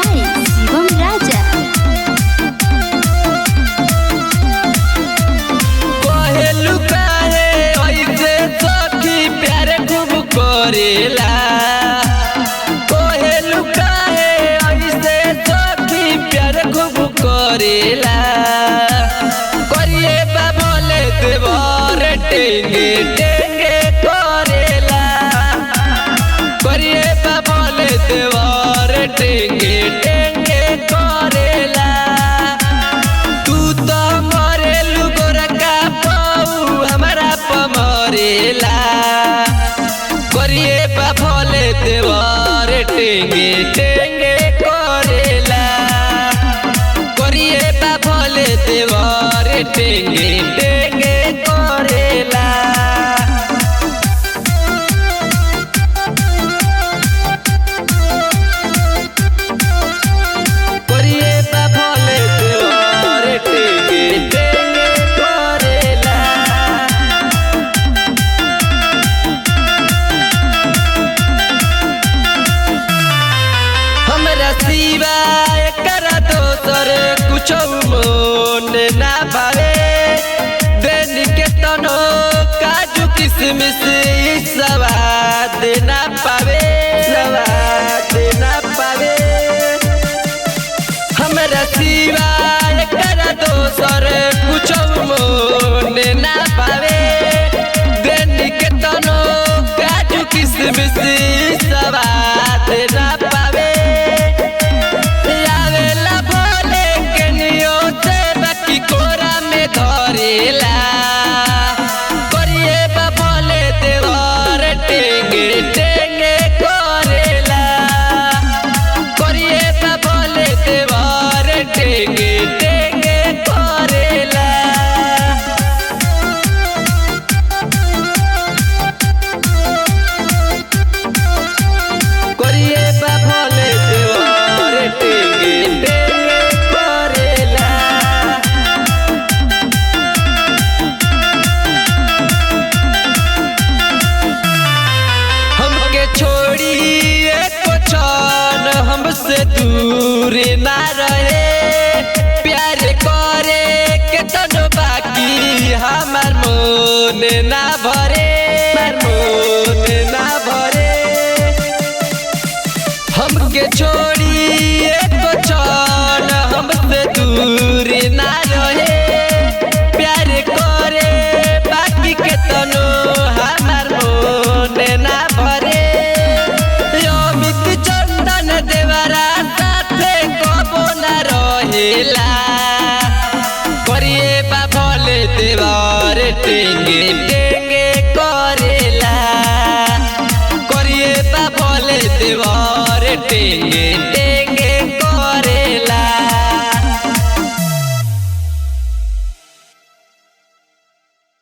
by Shivam Raja। कहेलु काहे ऐसे सखी प्यार खूब करेला। कहेलु काहे ऐसे सखी प्यार खूब करेला। करिए बाबले देवर टेंगे टेंगे करेला। करिए बाबले देवर टेंगे टेंगे करेला। तू तो मरेलु गोरका पाऊ हमारा पमरेला। करिए बाबले देवर टेंगे टेंगे करेला। करिए बाबले देवर टेंगे टेंगे करेला। करिए बाबले देवर टेंगे टेंगे करेला। हमरा सिवाय करा दोसर कुछो मन ना पावे। देन के तनो काजू किसमिस ई स्वाद ना पावे। स्वाद ना पावे। हमरा सिवाय करा दोसर कुछो मन ना पावे। देन के तनो काजू किसमिस ई स्वाद ना पावे। आवेला भोले के नियो से बाकी कोरा में धरेला। करिए बाबले देवर टेंगे टेंगे करेला। करिए बाबले देवर टेंगे टेंगे करेला। करिए बाबले देवर टेंगे टेंगे करेला। हमके छोड़ी एको क्षण हमसे दूर ना रहे। प्यार करे के तनो बाकी हमार मन ना भरे। मन ना भरे। हमके छोड़ी एको क्षण हमसे दूर ना रहे। प्यार करे बाकी के तनो हमार मन ना भरे। अमित चंदन देवरा साथे कबो ना रहेला। करिए बाबले देवर टेंगे टेंगे करेला। करिए बाबले देवर टेंगे